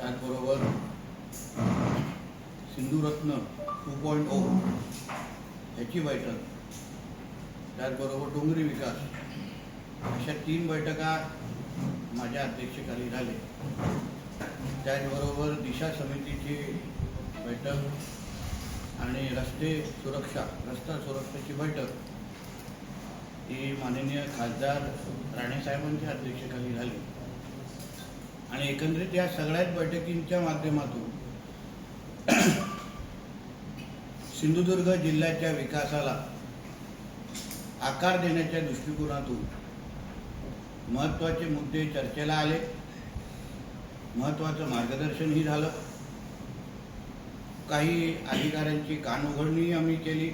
त्याचबरोबर सिंधुरत्न 2.0 ह्याची बैठक, त्याचबरोबर डोंगरी विकास, अशा 3 बैठका माझ्या अध्यक्षतेखाली झाल्या. त्याचबरोबर दिशा समितीची बैठक आणि रस्ता सुरक्षेची बैठक ही माननीय खासदार राणेसाहेबांच्या अध्यक्षतेखाली झाली. आणि एकंदरीत या सगळ्याच बैठकींच्या माध्यमातून सिंधुदुर्ग जिल्ह्याच्या विकासाला आकार देण्याच्या दृष्टिकोनातून महत्त्वाचे मुद्दे चर्चेला आले, महत्त्वाचं मार्गदर्शनही झालं. काही अधिकाऱ्यांची कानउघडणीही आम्ही केली.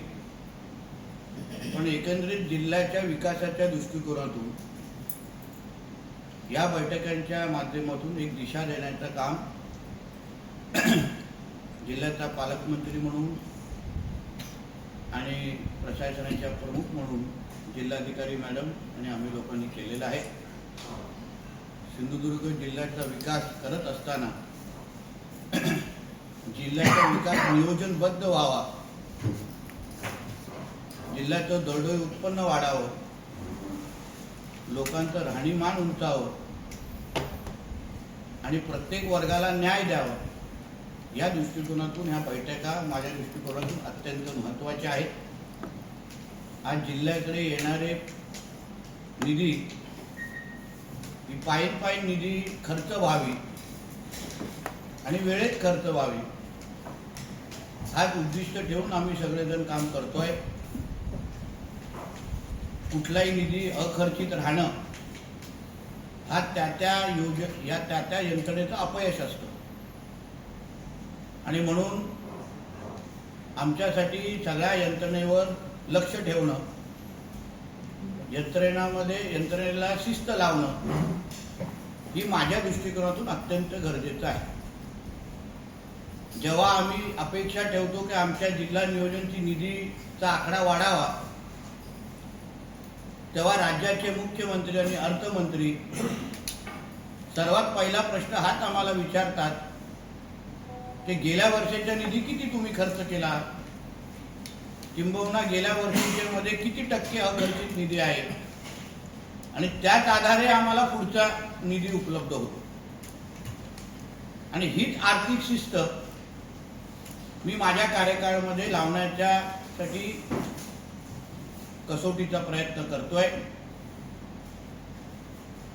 पण एकंदरीत जिल्ह्याच्या विकासाच्या दृष्टिकोनातून या बैठकांच्या माध्यमातून एक दिशा देण्याचं काम जिल्ह्याचा पालकमंत्री म्हणून आणि प्रशासनाच्या प्रमुख म्हणून जिल्हाधिकारी मॅडम आणि आम्ही लोकांनी केलेलं आहे. सिंधुदुर्ग जिल्ह्याचा विकास करत असताना जिल्ह्याचा विकास नियोजनबद्ध व्हावा, जिल्ह्याचं दरडोई उत्पन्न वाढावं, लोकांचं राहणीमान उंचावं आणि प्रत्येक वर्गाला न्याय द्यावा, या दृष्टिकोनातून ह्या बैठका माझ्या दृष्टिकोनातून अत्यंत महत्त्वाच्या आहेत. आज जिल्ह्याकडे येणारे निधी ही पायी निधी खर्च व्हावी आणि वेळेत खर्च व्हावी, हाच उद्दिष्ट ठेवून आम्ही सगळेजण काम करतोय. कुठलाही निधी अखर्चित राहणं हा त्या यंत्रणेचं अपयश असतं. आणि म्हणून आमच्यासाठी सगळ्या यंत्रणेवर लक्ष ठेवणं, यंत्रणेला शिस्त लावणं ही माझ्या दृष्टिकोनातून अत्यंत गरजेचं आहे. जेव्हा आम्ही अपेक्षा ठेवतो की आमच्या जिल्हा नियोजनची निधीचा आकडा वाढावा, तेव्हा राज्याचे मुख्यमंत्री आणि अर्थमंत्री सर्वात पहिला प्रश्न हाच आम्हाला विचारतात की गेल्या वर्षाचा निधी किती तुम्ही खर्च केला, किंबहुना गेल्या वर्षीमध्ये किती टक्के अखर्चित निधी आहे, आणि त्याच आधारे आम्हाला पुढचा निधी उपलब्ध होतो. आणि हीच आर्थिक शिस्त मी माझ्या कार्यकाळामध्ये लावण्यासाठी कसोटीचा प्रयत्न करतोय.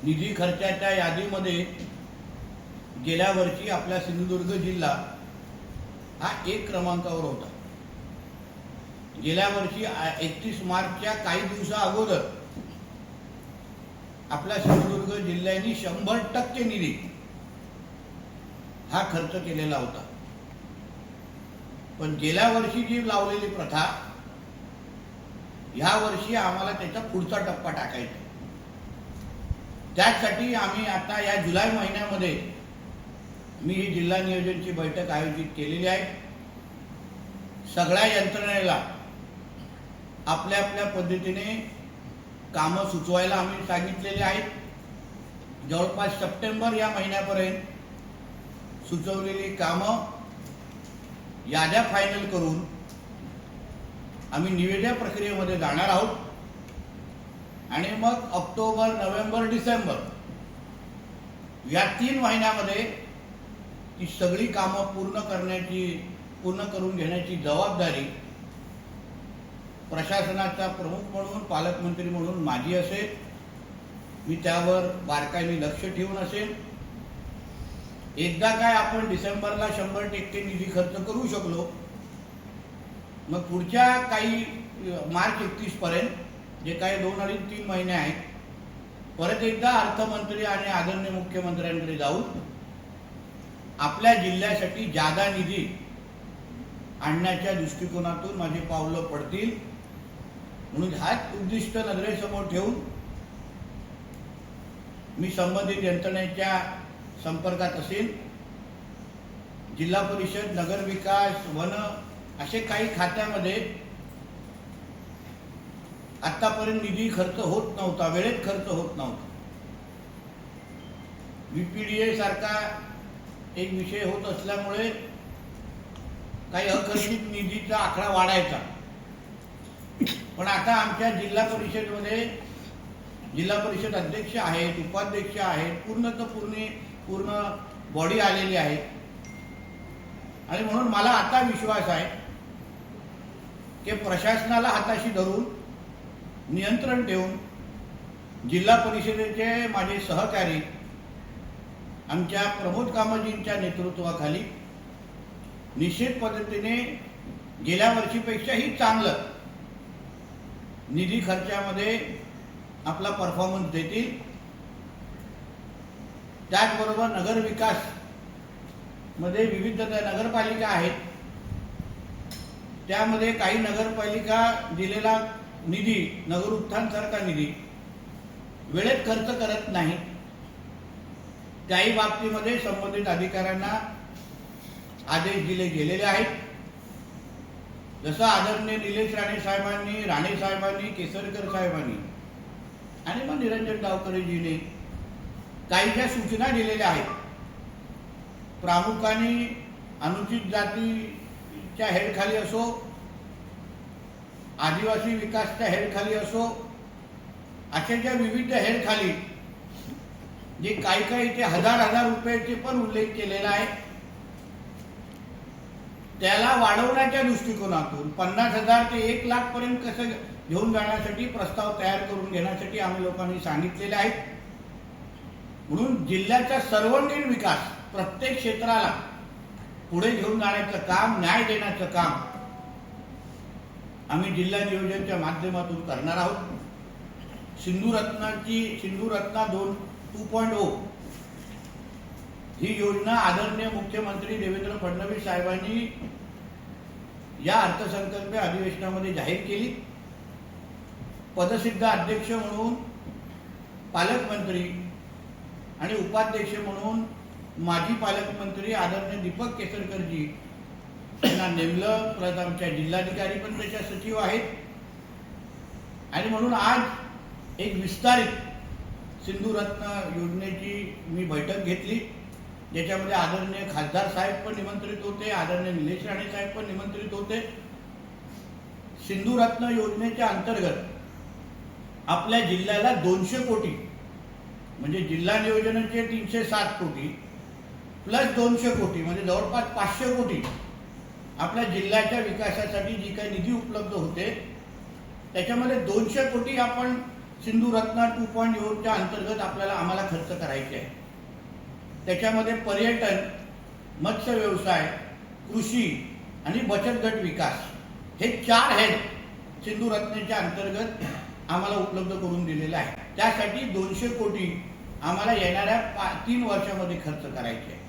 निधी खर्चाच्या यादीमध्ये गेल्या वर्षी आपला सिंधुदुर्ग जिल्हा हा 1 क्रमांकावर होता. गेल्या वर्षी 31 मार्चच्या काही दिवसा अगोदर आपल्या सिंधुदुर्ग जिल्ह्याने 100% निधी हा खर्च केलेला होता. पण गेल्या वर्षी जी लावलेली प्रथा, ह्या वर्षी आम्हाला त्याचा पुढचा टप्पा टाकायचा. त्यासाठी आम्ही आता या जुलै महिन्यामध्ये मी ही जिल्हा नियोजनची बैठक आयोजित केलेली आहे. सगळ्या यंत्रणेला आपल्या आपल्या पद्धतीने कामं सुचवायला आम्ही सांगितलेले आहेत. जवळपास सप्टेंबर या महिन्यापर्यंत सुचवलेली कामं याद्या फायनल करून आम्ही निविदा प्रक्रियेमध्ये जाणार आहोत. आणि मग ऑक्टोबर, नोव्हेंबर, डिसेंबर या 3 महिन्यामध्ये ही सगळी कामं पूर्ण करून घेण्याची जबाबदारी प्रशासनाचा प्रमुख म्हणून, पालकमंत्री म्हणून माझी असेल. मी त्यावर बारकाईने लक्ष ठेवून असेल. एकदा काय आपण डिसेंबरला 100% निधी खर्च करू शकलो, मग पुढच्या काही मार्च 31 पर्यंत जे काही 2-3 महिने आहेत, परत एकदा अर्थमंत्री आणि आदरणीय मुख्यमंत्र्यांकडे जाऊन आपल्या जिल्ह्यासाठी जादा निधी आणण्याच्या दृष्टिकोनातून माझी पावलं पडतील. म्हणून हाच उद्दिष्ट नजरेसमोर ठेवून मी संबंधित यंत्रणेच्या संपर्कात असेल. जिल्हा परिषद, नगरविकास, वन असे काही खात्यामध्ये आतापर्यंत निधी खर्च होत नव्हता, वेळेत खर्च होत नव्हता. VPDA सारखा एक विषय होत असल्यामुळे काही अखर्चित निधीचा आकडा वाढायचा. पण आता आमच्या जिल्हा परिषदमध्ये जिल्हा परिषद अध्यक्ष आहेत, उपाध्यक्ष आहेत, पूर्ण बॉडी आलेली आहे. आणि म्हणून मला आता विश्वास आहे की प्रशासनाला हाताशी धरून नियंत्रण ठेवून जिल्हा परिषदेचे माझे सहकारी आमच्या प्रमोद कामतजींच्या नेतृत्वाखाली निश्चित पद्धतीने गेल्या वर्षीपेक्षाही चांगलं निधी खर्चामध्ये आपला परफॉर्मन्स देतील. त्याचबरोबर नगर विकास मध्ये विविध नगरपालिका आहेत, त्यामध्ये काही नगरपालिका दिलेला निधी, नगर उत्थान सारखा निधी वेळेत खर्च करत नाही. त्याही बाबतीमध्ये संबंधित अधिकाऱ्यांना आदेश दिले गेलेले आहेत. जसं आदरणीय निलेश राणे साहेबांनी, केसरकर साहेबांनी आणि मग निरंजन गावकरेजीने काही ज्या सूचना दिलेल्या आहेत, प्रामुख्याने अनुसूचित जातीच्या हेडखाली असो, आदिवासी विकासच्या हेडखाली असो, अशा ज्या विविध हेडखाली जे काही इथे हजार रुपयाचे पण उल्लेख केलेला आहे, त्याला वाढवण्याच्या दृष्टिकोनातून 50,000 ते 1,00,000 पर्यंत कसं घेऊन जाण्यासाठी प्रस्ताव तयार करून घेण्यासाठी आम्ही लोकांनी सांगितलेले आहेत. म्हणून जिल्ह्याचा सर्वांगीण विकास, प्रत्येक क्षेत्राला पुढे घेऊन जाण्याचं काम, न्याय देण्याचं काम आम्ही जिल्हा नियोजनच्या माध्यमातून करणार आहोत. सिंधू रत्ना 2.0 ही योजना आदरणीय मुख्यमंत्री देवेंद्र फडणवीस साहेबांनी या अर्थसंकल्पीय अधिवेशनामध्ये जाहीर केली. पदसिद्ध अध्यक्ष म्हणून पालकमंत्री आणि उपाध्यक्ष म्हणून माजी पालकमंत्री आदरणीय दीपक केसरकरजी यांना नेमलं. परत आमच्या जिल्हाधिकारी पण त्याच्या सचिव आहेत. आणि म्हणून आज एक विस्तारित सिंधू रत्न योजनेची मी बैठक घेतली, ज्याच्यामध्ये आदरणीय खासदार साहेब पण निमंत्रित होते, आदरणीय निलेश राणे साहेब पण निमंत्रित होते. सिंधू रत्न योजनेच्या अंतर्गत आपल्या जिल्ह्याला 200 कोटी म्हणजे जिल्हा नियोजनाचे 307 कोटी प्लस 200 कोटी म्हणजे जवळपास 500 कोटी आपल्या जिल्ह्याच्या विकासासाठी जी काही निधी उपलब्ध होते, त्याच्यामध्ये 200 कोटी आपण सिंधू रत्ना 2.0च्या अंतर्गत आम्हाला खर्च करायचे आहे. त्याच्यामध्ये पर्यटन, मत्स्य व्यवसाय, कृषी आणि बचत गट विकास हे 4 हेड सिंधू रत्नाच्या अंतर्गत आम्हाला उपलब्ध करून दिलेले आहे. त्यासाठी 200 कोटी आम्हाला येणाऱ्या 3 वर्षामध्ये खर्च करायचे आहे.